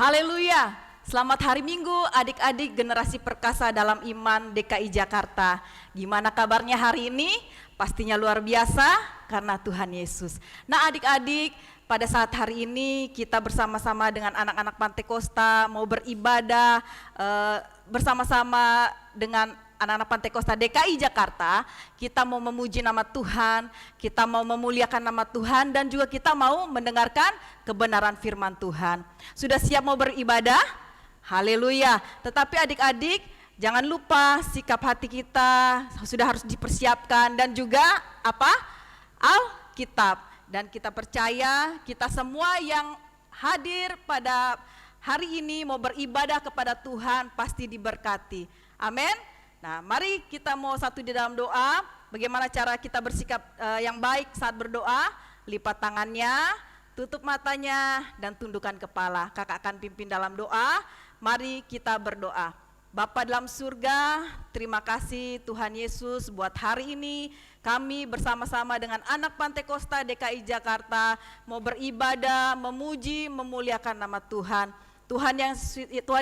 Haleluya. Selamat hari Minggu adik-adik generasi perkasa dalam iman DKI Jakarta. Gimana kabarnya hari ini? Pastinya luar biasa karena Tuhan Yesus. Nah adik-adik, pada saat hari ini kita bersama-sama dengan anak-anak Pantai Kosta mau beribadah bersama-sama dengan anak-anak Pantai Kosta DKI Jakarta. Kita mau memuji nama Tuhan, kita mau memuliakan nama Tuhan, dan juga kita mau mendengarkan kebenaran firman Tuhan. Sudah siap mau beribadah? Haleluya. Tetapi adik-adik, jangan lupa sikap hati kita sudah harus dipersiapkan, dan juga apa? Alkitab. Dan kita percaya kita semua yang hadir pada hari ini mau beribadah kepada Tuhan pasti diberkati. Amin. Nah, mari kita mau satu di dalam doa. Bagaimana cara kita bersikap yang baik saat berdoa? Lipat tangannya, tutup matanya, dan tundukkan kepala. Kakak akan pimpin dalam doa. Mari kita berdoa. Bapa dalam surga, terima kasih Tuhan Yesus buat hari ini kami bersama-sama dengan anak Pantai Kosta DKI Jakarta mau beribadah, memuji, memuliakan nama Tuhan. Tuhan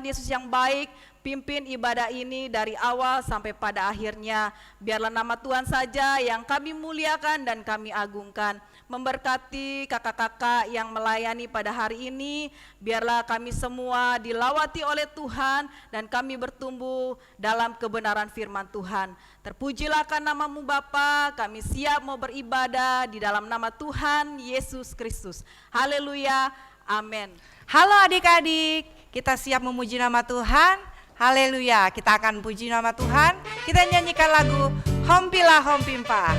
Yesus yang baik, pimpin ibadah ini dari awal sampai pada akhirnya. Biarlah nama Tuhan saja yang kami muliakan dan kami agungkan. Memberkati kakak-kakak yang melayani pada hari ini. Biarlah kami semua dilawati oleh Tuhan dan kami bertumbuh dalam kebenaran firman Tuhan. Terpujilah kan namamu Bapa, kami siap mau beribadah di dalam nama Tuhan Yesus Kristus. Haleluya, amin. Halo adik-adik, kita siap memuji nama Tuhan. Haleluya, kita akan puji nama Tuhan. Kita nyanyikan lagu Hompilah Hompimpa.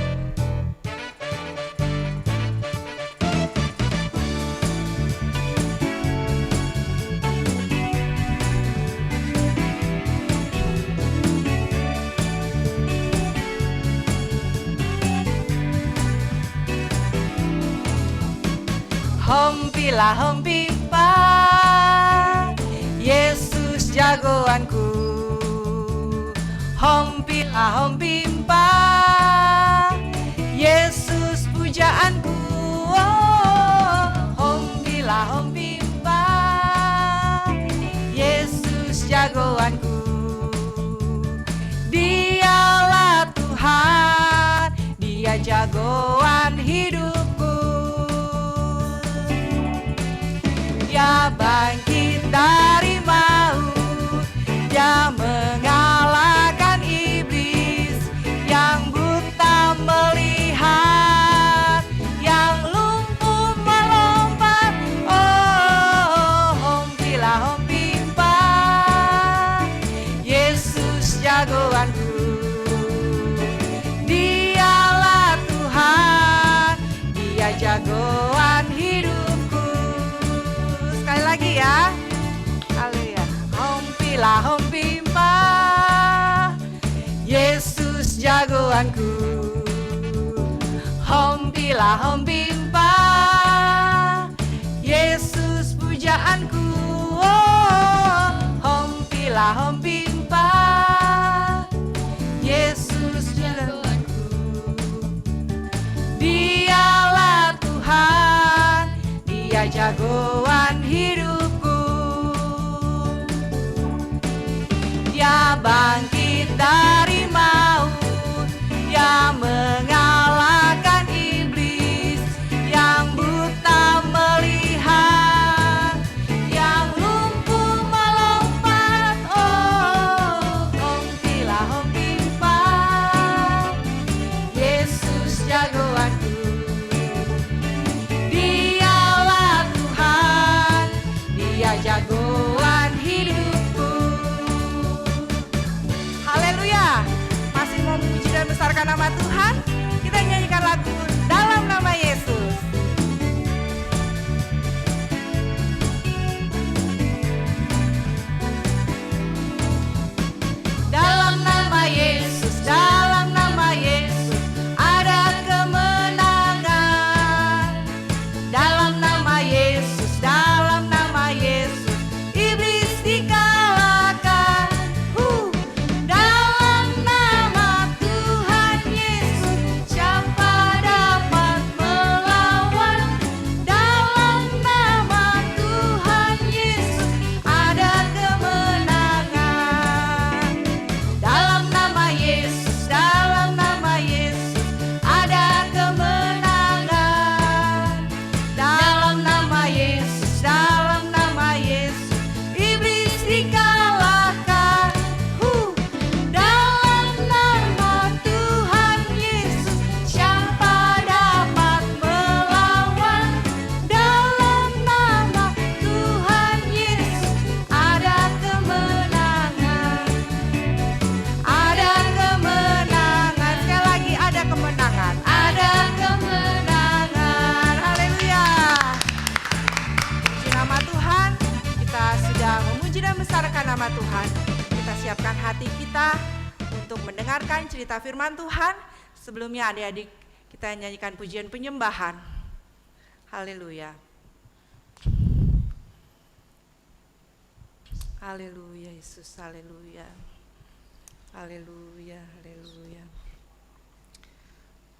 Hompilah hompimpa, Yesus jagoanku. Hompilah hompimpa, Yesus pujaanku. Oh, hompilah hompimpa, Yesus jagoanku. Dialah Tuhan, Dia jagoan hidupku. Dia bangkit dari maut, Dia mengalahkan iblis. Yang buta melihat, yang lumpuh melompat. Oh, hompilah hompimpa, Yesus jagoanku. Dialah Tuhan, Dia jagoan hidupku. Sekali lagi ya. Haleluya. Hompilah hompimpa, Yesus jagoanku. Hompilah hompimpa, Yesus pujaanku. Oh, hompilah hompimpa, Yesus jagoanku. Dialah Tuhan, Dia jagoan hidupku. Dia bangkit dari maut, Dia mengalahkan iblis. Yang buta melihat, yang lumpuh melompat. Oh, hompilah hompimpa, Yesus jagoanku. Dialah Tuhan, Dia jagoan hidupku. Haleluya. Masih mau memuji dan besarkan nama Tuhan? Kita nyanyikan lagu Dalam Nama Yesus. Dalam nama Yesus, dalam nama Yesus ada kemenangan. Dalam nama Yesus, dalam nama Yesus membesarkan nama Tuhan. Kita siapkan hati kita untuk mendengarkan cerita firman Tuhan. Sebelumnya adik-adik kita nyanyikan pujian penyembahan. Haleluya. Haleluya Yesus, haleluya. Haleluya, haleluya.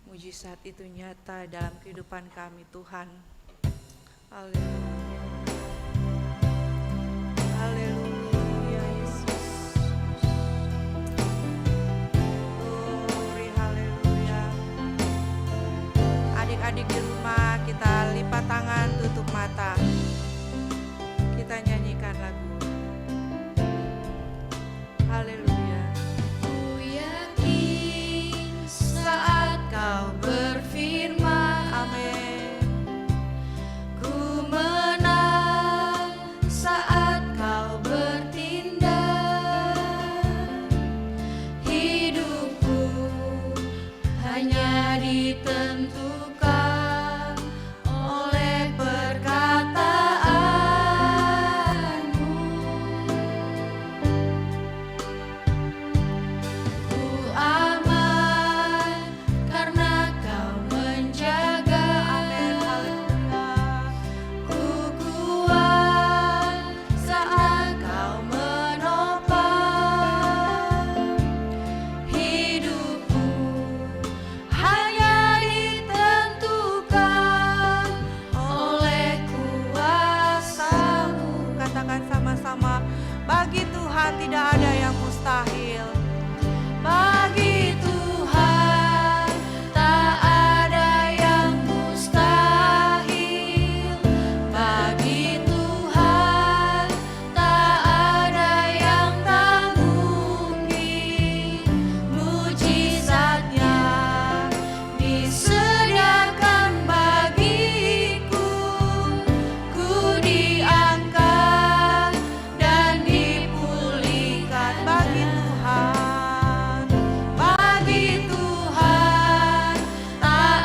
Mujizat itu nyata dalam kehidupan kami Tuhan. Haleluya. Haleluya Yesus. Glory, haleluya. Adik-adik di rumah kita lipat tangan, tutup mata. Kita nyanyikan lagu. Haleluya. Ku yakin saat kau berfirman, Amin. ku menang saat kau bertindak. Hidupku hanya ditentukan oleh perkataanmu. Ku aman karena kau menjaga. Amin. Haleluya. Ku kuat saat kau menopang. Hidupku hanya ditentukan oleh kuasa-Mu. Katakan sama-sama, bagi Tuhan tidak ada yang mustahil. Bagi Tuhan tak ada yang mustahil. Bagi Tuhan tak ada yang tak mungkin. Mujizatnya disediakan bagiku. Ku diangkat dan dipulihkan. Bagi Tuhan, Bagi Tuhan tak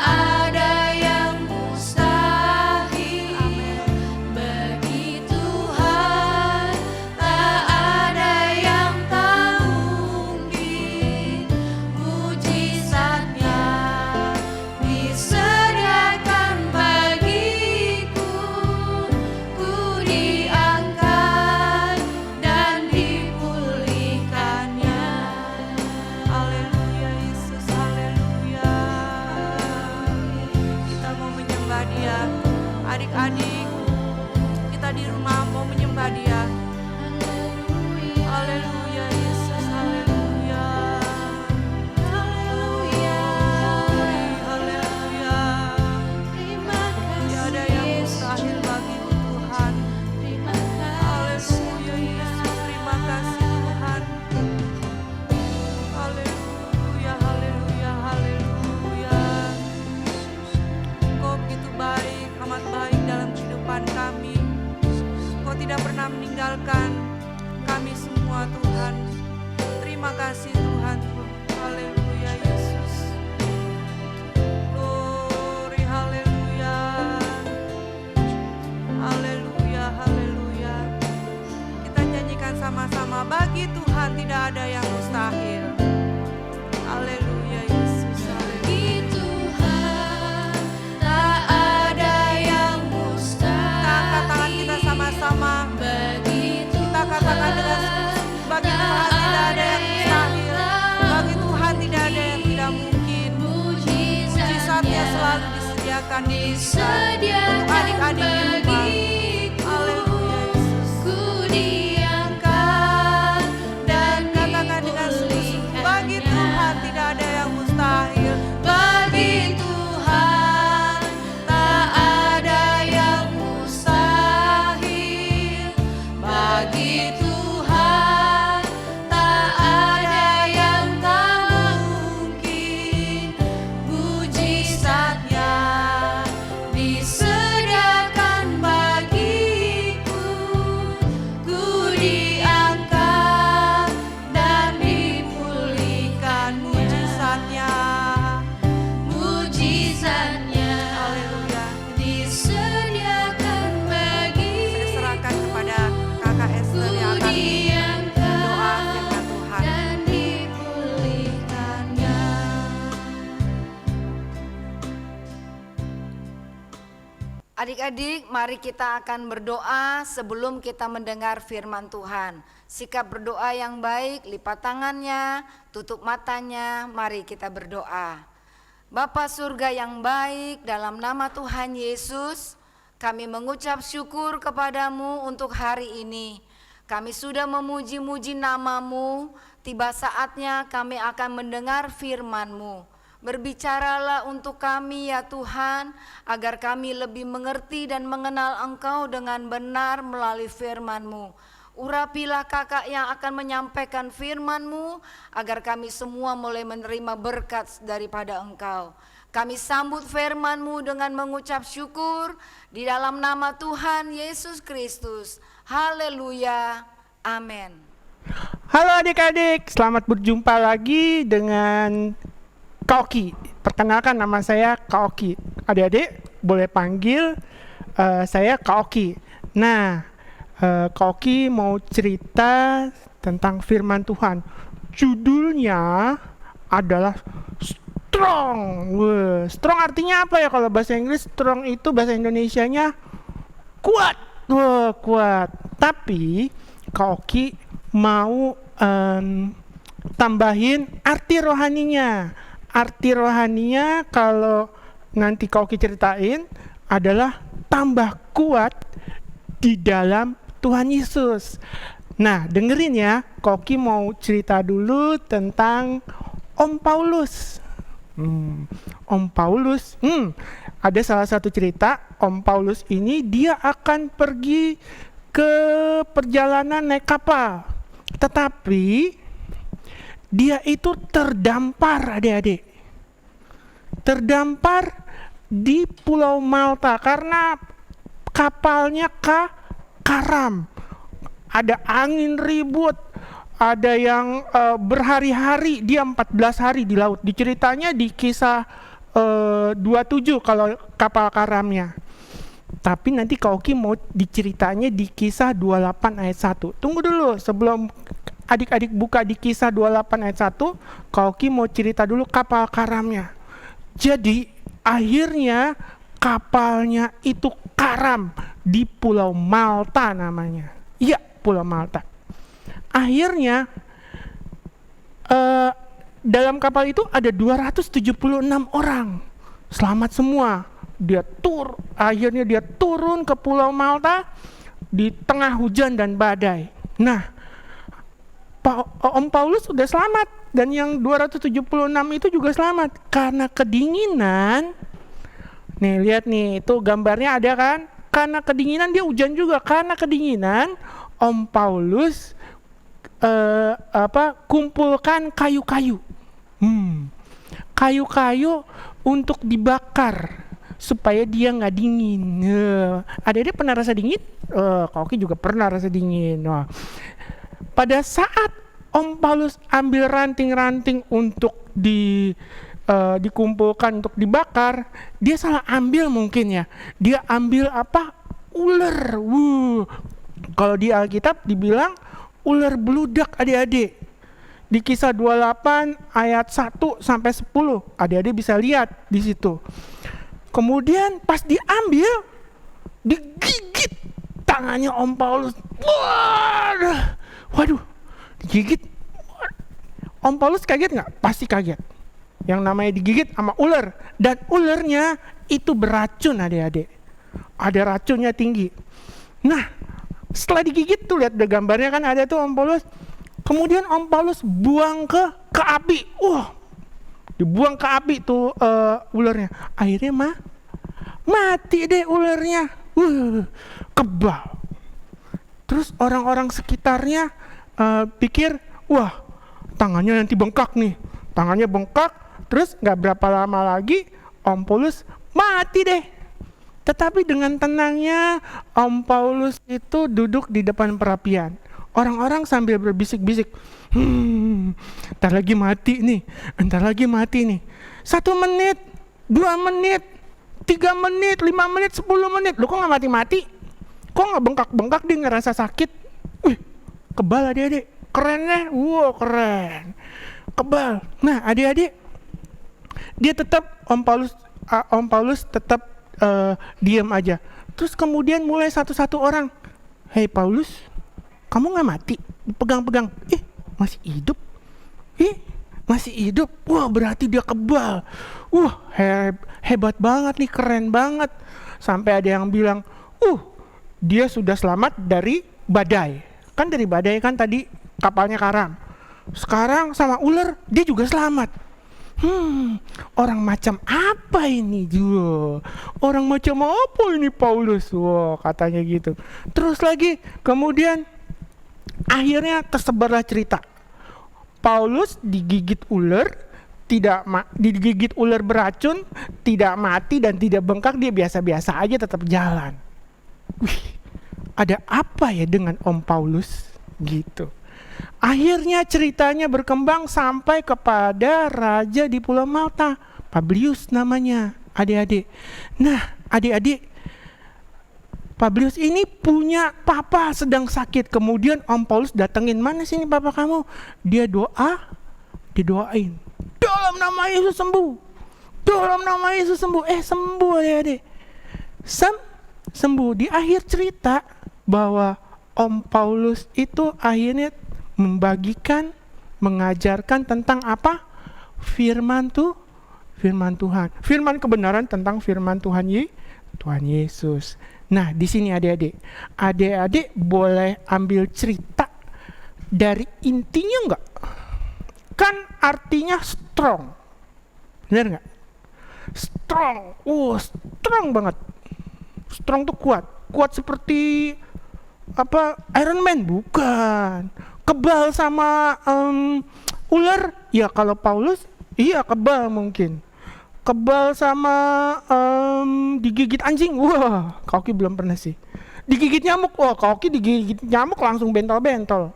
ada yang mustahil. Bagi Tuhan tak ada yang tak mungkin. Mujizatnya disediakan bagiku. Ku diangkat dan dipulihkannya. haleluya Yesus, haleluya. Kita mau menyembah Dia. Adik-adik, kita di rumah mau menyembah Dia. Haleluya Yesus, haleluya. Haleluya. Haleluya. Terima Tidak ada kasih yang Yesus. mustahil bagimu Tuhan. Terima Haleluya kasih Yesus, terima kasih Tuhan. Haleluya, haleluya, haleluya. Engkau begitu baik, amat baik dalam kehidupan kami. Engkau tidak pernah meninggalkan kami semua Tuhan. Terima kasih Tuhan. Haleluya Yesus. Glory, haleluya. Haleluya, haleluya. Kita nyanyikan sama-sama, bagi Tuhan tidak ada yang mustahil. Haleluya Yesus, haleluya. Bagi Tuhan tak ada yang mustahil. Kita angkat tangan kita sama-sama. Bagi Kita katakan dengan sungguh-sungguh, bagi Tuhan tidak ada yang mustahil. Bagi Tuhan tidak ada yang tidak mungkin. Mujizatnya selalu disediakan di kita. Untuk adik-adik di rumah. Haleluya Yesus. Ku diangkat dan Katakan dengan sungguh-sungguh, bagi Tuhan tidak ada yang mustahil. Bagi Tuhan tak ada yang mustahil. Bagi Tuhan tak ada yang tak mungkin. Mujizatnya disediakan bagiku. Ku diangkat dan dipulihkan. Mujizatnya. Mujizatnya Haleluya. disediakan Saya bagiku. serahkan kepada kakak Esther yang Adik-adik, mari kita akan berdoa sebelum kita mendengar firman Tuhan. Sikap berdoa yang baik, lipat tangannya, tutup matanya, mari kita berdoa. Bapa surga yang baik, dalam nama Tuhan Yesus, kami mengucap syukur kepadamu untuk hari ini. Kami sudah memuji-muji namamu, tiba saatnya kami akan mendengar firman-Mu. Berbicaralah untuk kami ya Tuhan, agar kami lebih mengerti dan mengenal Engkau dengan benar melalui firman-Mu. Urapilah kakak yang akan menyampaikan firman-Mu, agar kami semua mulai menerima berkat daripada Engkau. Kami sambut firman-Mu dengan mengucap syukur di dalam nama Tuhan Yesus Kristus. Haleluya, amin. Halo adik-adik, selamat berjumpa lagi dengan Kak Oki. Perkenalkan, nama saya Kak Oki. Adik-adik boleh panggil saya Kak Oki. Nah, Kak Oki mau cerita tentang firman Tuhan. Judulnya adalah strong. Strong artinya apa ya kalau bahasa Inggris? Strong itu bahasa Indonesianya kuat. Kuat. Tapi Kak Oki mau tambahin arti rohaninya. Arti rohaninya kalau nanti Kak Oki ceritain adalah tambah kuat di dalam Tuhan Yesus. Nah, dengerin ya, Kak Oki mau cerita dulu tentang Om Paulus. Om Paulus, ada salah satu cerita. Om Paulus ini dia akan pergi ke perjalanan naik kapal, tetapi dia itu terdampar, adik-adik. Terdampar di Pulau Malta karena kapalnya karam. Ada angin ribut, ada yang berhari-hari, dia 14 hari di laut. Diceritanya di Kisah 27 kalau kapal karamnya. Tapi nanti Kak Oki mau diceritanya di Kisah 28 ayat 1. Tunggu dulu, sebelum adik-adik buka di Kisah 28 ayat 1, Kak Oki mau cerita dulu kapal karamnya. Jadi akhirnya kapalnya itu karam di Pulau Malta namanya. Iya, Pulau Malta. Akhirnya dalam kapal itu ada 276 orang. Selamat semua. Akhirnya dia turun ke Pulau Malta di tengah hujan dan badai. Nah, Om Paulus sudah selamat, dan yang 276 itu juga selamat karena kedinginan. Nih lihat nih, itu gambarnya ada kan? Karena kedinginan, dia hujan juga. Karena kedinginan, Om Paulus kumpulkan kayu-kayu. Kayu-kayu untuk dibakar supaya dia nggak dingin. Adik-adik pernah rasa dingin? Kak Oki juga pernah rasa dingin. Pada saat Om Paulus ambil ranting-ranting untuk dikumpulkan untuk dibakar, dia salah ambil mungkin ya. Dia ambil apa? Ular. Kalau di Alkitab dibilang ular beludak, adik-adik. Di Kisah 28 ayat 1 sampai 10, adik-adik bisa lihat di situ. Kemudian pas diambil, digigit tangannya Om Paulus. Waduh, digigit. Om Paulus kaget nggak? Pasti kaget. Yang namanya digigit sama ular, dan ularnya itu beracun, adik-adik. Ada racunnya tinggi. Nah, setelah digigit tuh lihat gambarnya kan ada tuh Om Paulus. Kemudian Om Paulus buang ke api. Dibuang ke api tuh ularnya. Akhirnya mati deh ularnya. Kebal. Terus orang-orang sekitarnya pikir, wah, tangannya nanti bengkak nih. Tangannya bengkak, terus gak berapa lama lagi Om Paulus mati deh. Tetapi dengan tenangnya Om Paulus itu duduk di depan perapian. Orang-orang sambil berbisik-bisik, entar lagi mati nih, 1 menit, 2 menit, 3 menit, 5 menit, 10 menit. Lu kok gak mati-mati? Kok gak bengkak-bengkak, dia ngerasa sakit? Kebal adik-adik, keren deh, keren, kebal. Nah adik-adik, dia tetap Om Paulus tetap diam aja. Terus kemudian mulai satu-satu orang, "Hei Paulus, kamu nggak mati?" Dipegang-pegang, masih hidup? Masih hidup? Wah, berarti dia kebal. Wah, hebat banget nih, keren banget. Sampai ada yang bilang, dia sudah selamat dari badai. Kan dari badai kan tadi kapalnya karam. Sekarang sama ular dia juga selamat. Orang macam apa ini juga? Orang macam apa ini Paulus? Wah, katanya gitu. Terus lagi, kemudian akhirnya tersebarlah cerita. Paulus digigit ular, digigit ular beracun, tidak mati dan tidak bengkak, dia biasa-biasa aja tetap jalan. Wih, ada apa ya dengan Om Paulus? Gitu. Akhirnya ceritanya berkembang sampai kepada raja di Pulau Malta, Publius namanya, adik-adik. Nah, adik-adik, Publius ini punya papa sedang sakit. Kemudian Om Paulus datengin, "Mana sini papa kamu?" Dia didoain. "Dalam nama Yesus sembuh. Dalam nama Yesus sembuh." Sembuh adik-adik. Sembuh. Di akhir cerita bahwa Om Paulus itu akhirnya membagikan, mengajarkan tentang apa? Firman Tuhan. Firman kebenaran tentang firman Tuhan Yesus. Nah, di sini adik-adik boleh ambil cerita dari intinya enggak? Kan artinya strong. Benar enggak? Strong. Strong banget. Strong tuh kuat. Kuat seperti apa? Iron Man? Bukan. Kebal sama ular? Ya kalau Paulus, iya kebal mungkin. Kebal sama digigit anjing? Wah, Koki belum pernah sih. Digigit nyamuk? Wah, Koki digigit nyamuk langsung bentol-bentol.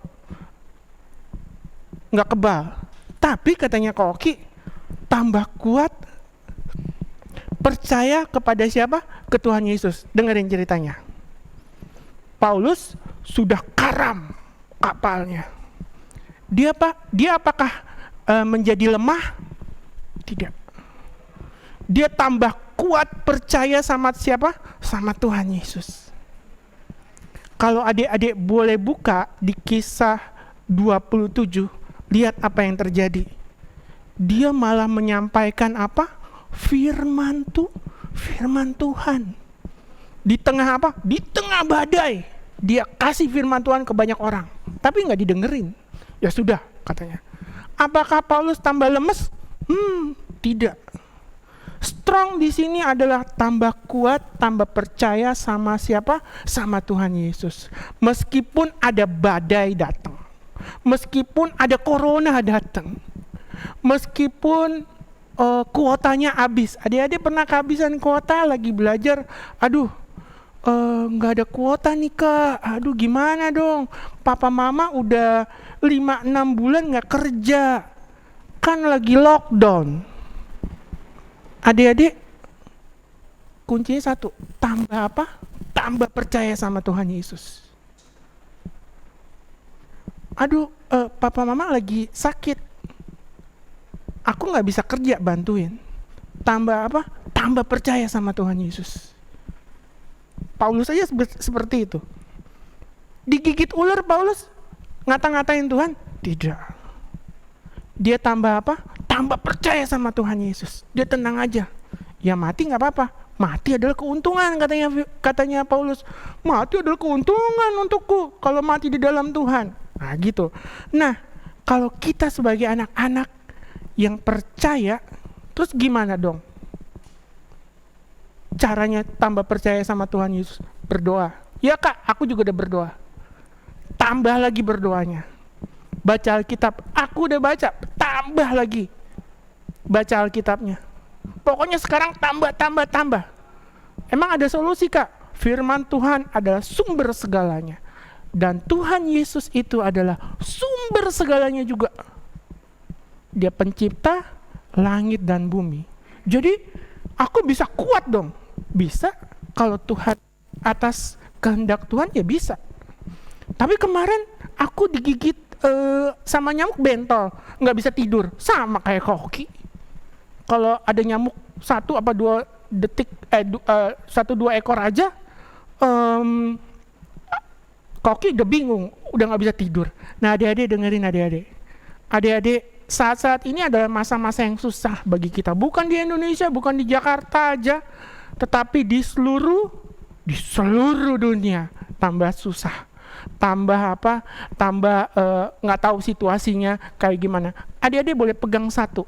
Nggak kebal. Tapi katanya Koki, tambah kuat, percaya kepada siapa? Ke Tuhan Yesus. Dengerin ceritanya. Paulus sudah karam kapalnya. Dia apakah menjadi lemah? Tidak. Dia tambah kuat percaya sama siapa? Sama Tuhan Yesus. Kalau adik-adik boleh buka di Kisah 27, lihat apa yang terjadi. Dia malah menyampaikan apa? Firman Tuhan. Di tengah apa? Di tengah badai. Dia kasih firman Tuhan ke banyak orang. Tapi nggak didengerin. Ya sudah, katanya. Apakah Paulus tambah lemes? Tidak. Strong di sini adalah tambah kuat, tambah percaya sama siapa? Sama Tuhan Yesus. Meskipun ada badai datang, meskipun ada corona datang, meskipun kuotanya habis. Adik-adik pernah kehabisan kuota lagi belajar? Nggak ada kuota nih kak. Aduh gimana dong? Papa mama udah 5-6 bulan nggak kerja. Kan lagi lockdown. Adik-adik, kuncinya satu, tambah apa? Tambah percaya sama Tuhan Yesus. Papa mama lagi sakit. Aku nggak bisa kerja bantuin. Tambah apa? Tambah percaya sama Tuhan Yesus. Paulus aja seperti itu. Digigit ular Paulus, ngata-ngatain Tuhan? Tidak. Dia tambah apa? Tambah percaya sama Tuhan Yesus. Dia tenang aja. Ya mati nggak apa-apa. Mati adalah keuntungan katanya Paulus. Mati adalah keuntungan untukku kalau mati di dalam Tuhan. Nah gitu. Nah kalau kita sebagai anak-anak yang percaya, terus gimana dong? Caranya tambah percaya sama Tuhan Yesus? Berdoa. Ya kak, aku juga udah berdoa. Tambah lagi berdoanya. Baca Alkitab, aku udah baca, tambah lagi baca Alkitabnya. Pokoknya sekarang tambah. Emang ada solusi kak? Firman Tuhan adalah sumber segalanya. Dan Tuhan Yesus itu adalah sumber segalanya juga. Dia pencipta langit dan bumi. Jadi aku bisa kuat dong. Bisa kalau Tuhan atas kehendak Tuhan ya bisa. Tapi kemarin aku digigit sama nyamuk bentol, nggak bisa tidur, sama kayak Koki. Kalau ada nyamuk 1 apa 2 1-2 ekor aja, Koki udah bingung, udah nggak bisa tidur. Nah adik-adik dengerin adik-adik, saat-saat ini adalah masa-masa yang susah bagi kita. Bukan di Indonesia, bukan di Jakarta aja, tetapi di seluruh dunia tambah susah. Tambah nggak tahu situasinya kayak gimana. Adik-adik boleh pegang satu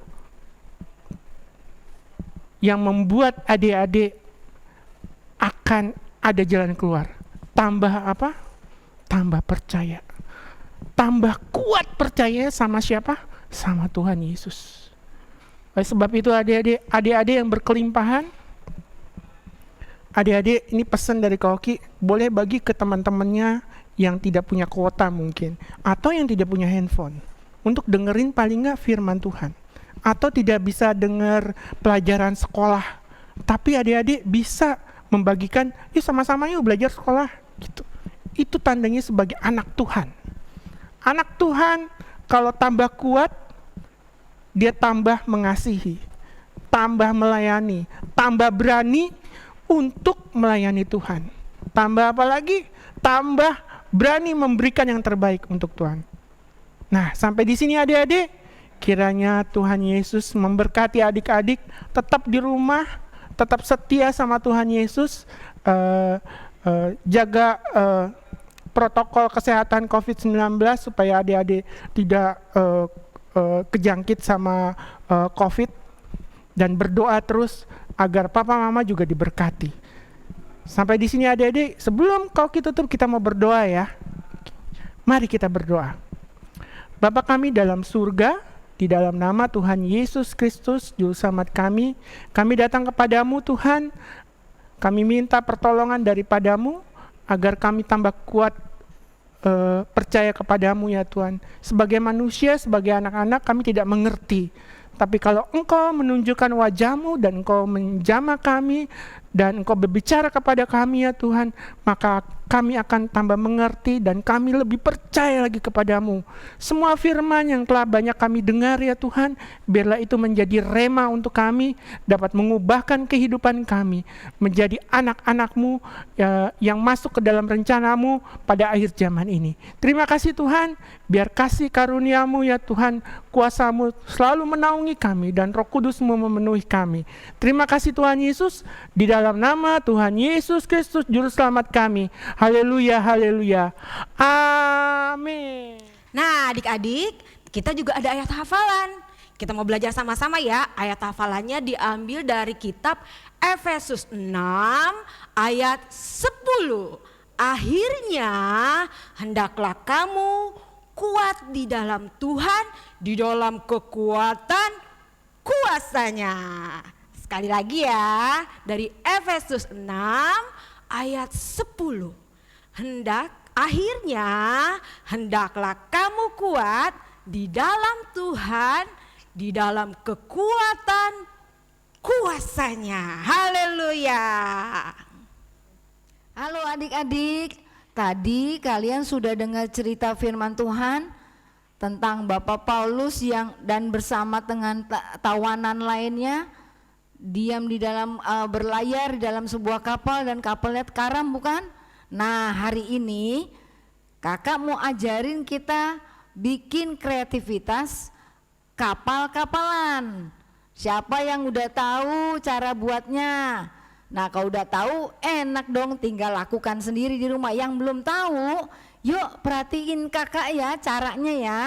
yang membuat adik-adik akan ada jalan keluar. Tambah percaya. Tambah kuat percaya sama siapa? Sama Tuhan Yesus. Oleh sebab itu adik-adik yang berkelimpahan, adik-adik ini pesan dari Koki, boleh bagi ke teman-temannya yang tidak punya kuota mungkin, atau yang tidak punya handphone, untuk dengerin paling nggak firman Tuhan, atau tidak bisa dengar pelajaran sekolah, tapi adik-adik bisa membagikan, yuk sama-sama yuk belajar sekolah, gitu. Itu tandanya sebagai anak Tuhan. Anak Tuhan kalau tambah kuat, dia tambah mengasihi, tambah melayani, tambah berani untuk melayani Tuhan. Tambah apa lagi? Tambah berani memberikan yang terbaik untuk Tuhan. Nah, sampai di sini adik-adik, kiranya Tuhan Yesus memberkati adik-adik, tetap di rumah, tetap setia sama Tuhan Yesus, jaga protokol kesehatan COVID-19 supaya adik-adik tidak kejangkit sama COVID, dan berdoa terus agar papa mama juga diberkati. Sampai di sini adik-adik, sebelum kita tutup kita mau berdoa ya. Mari kita berdoa. Bapa kami dalam surga, di dalam nama Tuhan Yesus Kristus Juru Selamat kami datang kepadamu Tuhan. Kami minta pertolongan daripadamu agar kami tambah kuat percaya kepadamu ya Tuhan. Sebagai manusia, sebagai anak-anak kami tidak mengerti. Tapi kalau Engkau menunjukkan wajah-Mu dan Engkau menjamah kami dan Engkau berbicara kepada kami ya Tuhan, maka kami akan tambah mengerti dan kami lebih percaya lagi kepadamu. Semua firman yang telah banyak kami dengar ya Tuhan, biarlah itu menjadi rema untuk kami, dapat mengubahkan kehidupan kami menjadi anak-anak-Mu yang masuk ke dalam rencana-Mu pada akhir zaman ini. Terima kasih Tuhan, biar kasih karunia-Mu ya Tuhan, kuasa-Mu selalu menaungi kami dan Roh Kudus-Mu memenuhi kami. Terima kasih Tuhan Yesus, di dalam nama Tuhan Yesus Kristus Juru Selamat kami. Haleluya, haleluya. Amin. Nah adik-adik, kita juga ada ayat hafalan. Kita mau belajar sama-sama ya. Ayat hafalannya diambil dari kitab Efesus 6 ayat 10. Akhirnya hendaklah kamu kuat di dalam Tuhan, di dalam kekuatan kuasanya. Sekali lagi ya, dari Efesus 6 ayat 10. Akhirnya hendaklah kamu kuat di dalam Tuhan, di dalam kekuatan kuasanya. Haleluya. Halo adik-adik, tadi kalian sudah dengar cerita firman Tuhan tentang Bapak Paulus dan bersama dengan tawanan lainnya diam di dalam berlayar di dalam sebuah kapal dan kapalnya karam, bukan? Nah hari ini kakak mau ajarin kita bikin kreativitas kapal-kapalan. Siapa yang udah tahu cara buatnya? Nah kalau udah tahu enak dong, tinggal lakukan sendiri di rumah. Yang belum tahu, yuk perhatiin kakak ya caranya ya.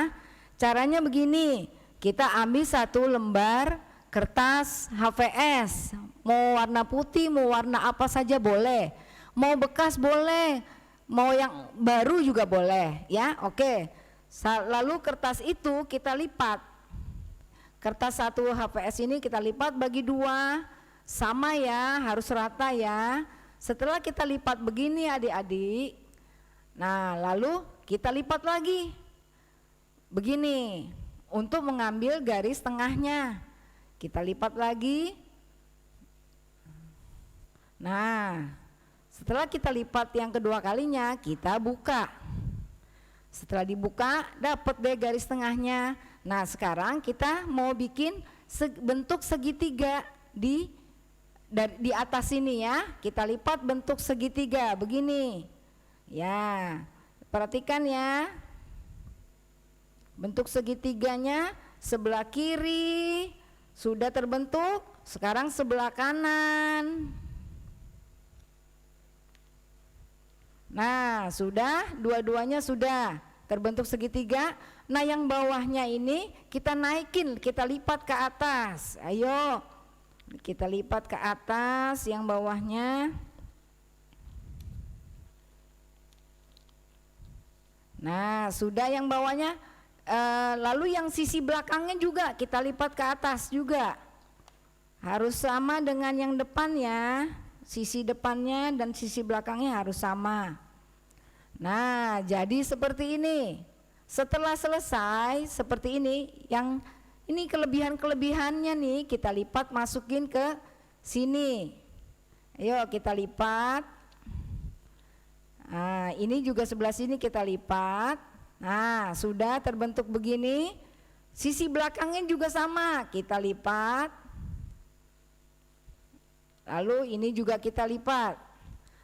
Caranya begini, kita ambil satu lembar kertas HVS, mau warna putih, mau warna apa saja boleh, mau bekas boleh, mau yang baru juga boleh ya. Oke, lalu kertas itu kita lipat, kertas satu HVS ini kita lipat bagi dua, sama ya, harus rata ya. Setelah kita lipat begini adik-adik, nah lalu kita lipat lagi begini untuk mengambil garis tengahnya. Kita lipat lagi. Nah, setelah kita lipat yang kedua kalinya, kita buka. Setelah dibuka, dapat deh garis tengahnya. Nah, sekarang kita mau bikin bentuk segitiga di di atas sini ya, kita lipat bentuk segitiga begini. Ya, perhatikan ya. Bentuk segitiganya sebelah kiri sudah terbentuk, sekarang sebelah kanan. Nah, sudah, dua-duanya sudah terbentuk segitiga. Nah, yang bawahnya ini kita naikin, kita lipat ke atas. Ayo, kita lipat ke atas yang bawahnya. Nah, sudah yang bawahnya. Lalu yang sisi belakangnya juga kita lipat ke atas juga. Harus sama dengan yang depan ya. Sisi depannya dan sisi belakangnya harus sama. Nah, jadi seperti ini. Setelah selesai seperti ini, yang ini kelebihan-kelebihannya nih kita lipat masukin ke sini. Ayo kita lipat. Nah, ini juga sebelah sini kita lipat. Nah, sudah terbentuk begini. Sisi belakangnya juga sama, kita lipat. Lalu ini juga kita lipat.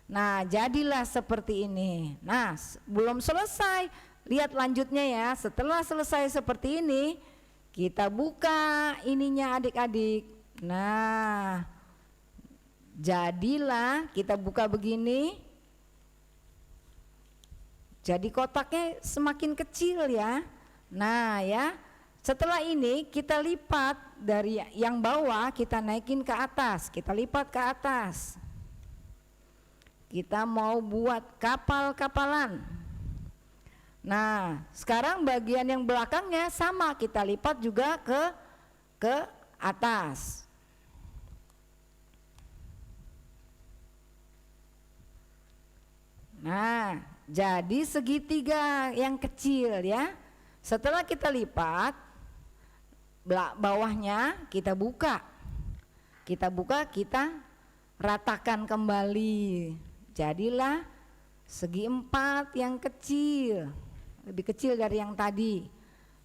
Nah, jadilah seperti ini. Nah, belum selesai. Lihat lanjutnya ya. Setelah selesai seperti ini, kita buka ininya adik-adik. Nah, jadilah kita buka begini. Jadi kotaknya semakin kecil ya. Nah ya, setelah ini kita lipat dari yang bawah, kita naikin ke atas, kita lipat ke atas. Kita mau buat kapal-kapalan. Nah, sekarang bagian yang belakangnya sama, kita lipat juga ke atas. Nah, jadi segitiga yang kecil ya. Setelah kita lipat, bawahnya kita buka. Kita buka, kita ratakan kembali. Jadilah segi 4 yang kecil. Lebih kecil dari yang tadi.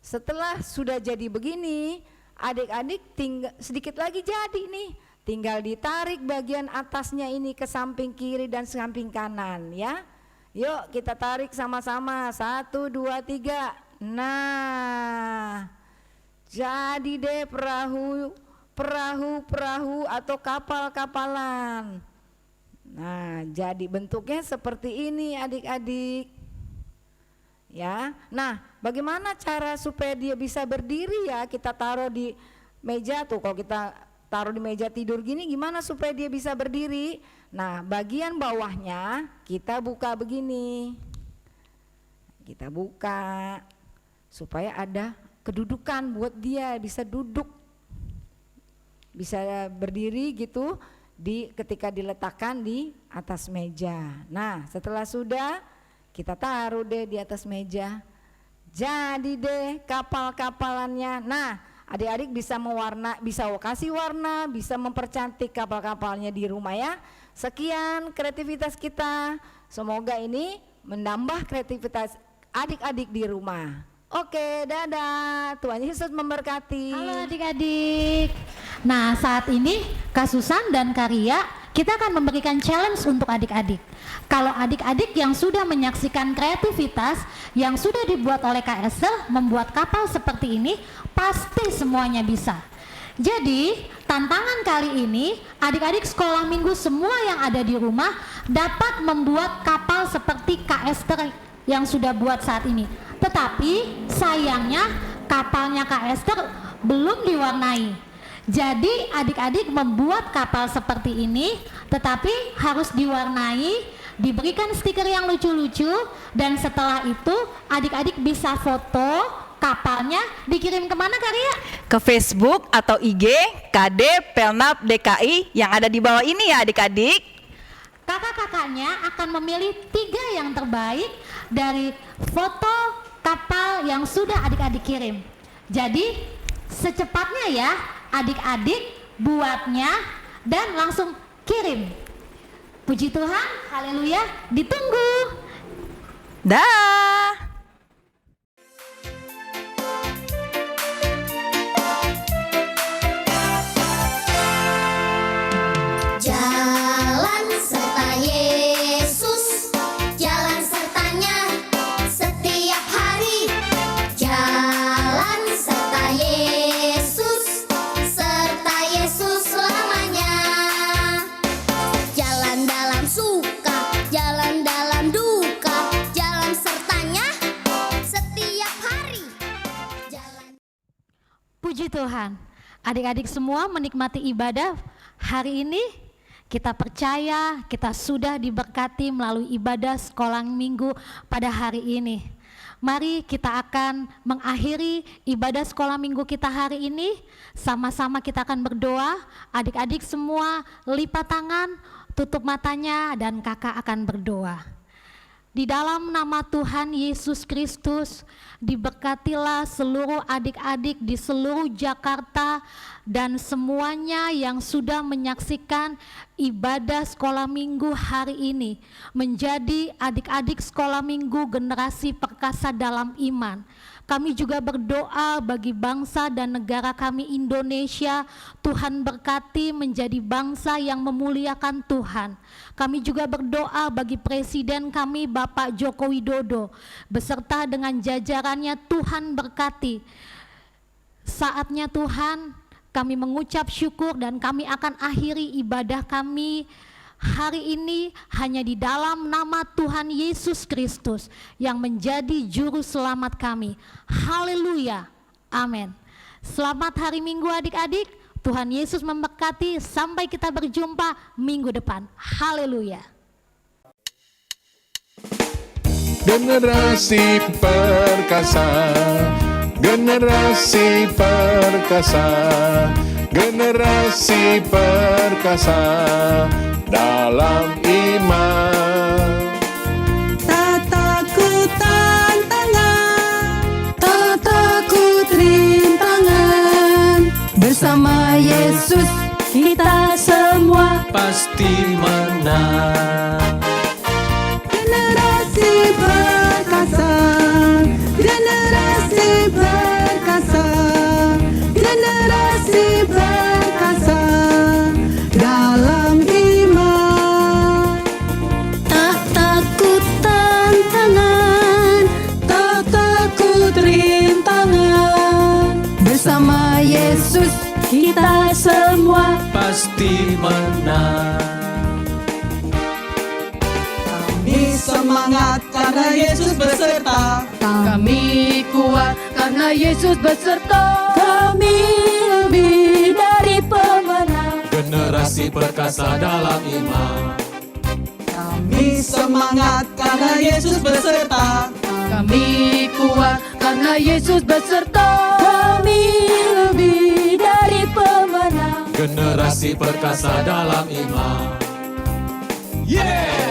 Setelah sudah jadi begini, adik-adik tinggal sedikit lagi jadi nih. Tinggal ditarik bagian atasnya ini ke samping kiri dan samping kanan ya. Yuk kita tarik sama-sama. 1, 2, 3. Nah, jadi deh perahu atau kapal-kapalan. Nah, jadi bentuknya seperti ini adik-adik. Ya. Nah, bagaimana cara supaya dia bisa berdiri ya? Kita taruh di meja tuh. Kalau kita taruh di meja tidur gini, gimana supaya dia bisa berdiri? Nah, bagian bawahnya kita buka begini. Kita buka supaya ada kedudukan buat dia bisa duduk, bisa berdiri gitu ketika diletakkan di atas meja. Nah, setelah sudah kita taruh deh di atas meja. Jadi deh kapal-kapalannya. Nah, adik-adik bisa bisa kasih warna, bisa mempercantik kapal-kapalnya di rumah ya. Sekian kreativitas kita. Semoga ini menambah kreativitas adik-adik di rumah. Oke, dadah. Tuhan Yesus memberkati. Halo adik-adik. Nah, saat ini Kak Susan dan Kak Ria, kita akan memberikan challenge untuk adik-adik. Kalau adik-adik yang sudah menyaksikan kreativitas yang sudah dibuat oleh Kak Esther membuat kapal seperti ini, pasti semuanya bisa. Jadi, tantangan kali ini adik-adik sekolah minggu semua yang ada di rumah dapat membuat kapal seperti Kak Esther yang sudah buat saat ini. Tetapi sayangnya kapalnya Kak Esther belum diwarnai. Jadi adik-adik membuat kapal seperti ini, tetapi harus diwarnai, diberikan stiker yang lucu-lucu, dan setelah itu adik-adik bisa foto kapalnya, dikirim kemana Kak Ria? Ke Facebook atau IG KD Pelnap DKI yang ada di bawah ini ya adik-adik. Kakak-kakaknya akan memilih 3 yang terbaik dari foto kapal yang sudah adik-adik kirim. Jadi secepatnya ya adik-adik buatnya dan langsung kirim. Puji Tuhan, haleluya, ditunggu. Dah. Puji Tuhan. Adik-adik semua menikmati ibadah hari ini. Kita percaya kita sudah diberkati melalui ibadah sekolah minggu pada hari ini. Mari kita akan mengakhiri ibadah sekolah minggu kita hari ini. Sama-sama kita akan berdoa. Adik-adik semua lipat tangan, tutup matanya, dan kakak akan berdoa. Di dalam nama Tuhan Yesus Kristus, diberkatilah seluruh adik-adik di seluruh Jakarta dan semuanya yang sudah menyaksikan ibadah sekolah minggu hari ini, menjadi adik-adik sekolah minggu generasi perkasa dalam iman. Kami juga berdoa bagi bangsa dan negara kami Indonesia, Tuhan berkati menjadi bangsa yang memuliakan Tuhan. Kami juga berdoa bagi Presiden kami Bapak Joko Widodo, beserta dengan jajarannya, Tuhan berkati. Saatnya Tuhan, kami mengucap syukur dan kami akan akhiri ibadah kami hari ini hanya di dalam nama Tuhan Yesus Kristus yang menjadi juru selamat kami. Haleluya, amin. Selamat hari Minggu adik-adik, Tuhan Yesus memberkati, sampai kita berjumpa minggu depan. Haleluya. Generasi perkasa, generasi perkasa, generasi perkasa dalam iman. Tak takut tantangan, tak takut rintangan. Bersama Yesus kita semua pasti menang. generasi perkasa, generasi perkasa, generasi perkasa dalam iman. Tak takut tantangan, tak takut rintangan. Bersama Yesus kita semua Pasti menang. kami semangat karena Yesus beserta. Kami kuat karena Yesus beserta. Kami lebih dari pemenang. Generasi perkasa dalam iman. Kami semangat karena Yesus beserta. Kami kuat karena Yesus beserta. Kami lebih dari pemenang. Generasi perkasa dalam iman. Yeah!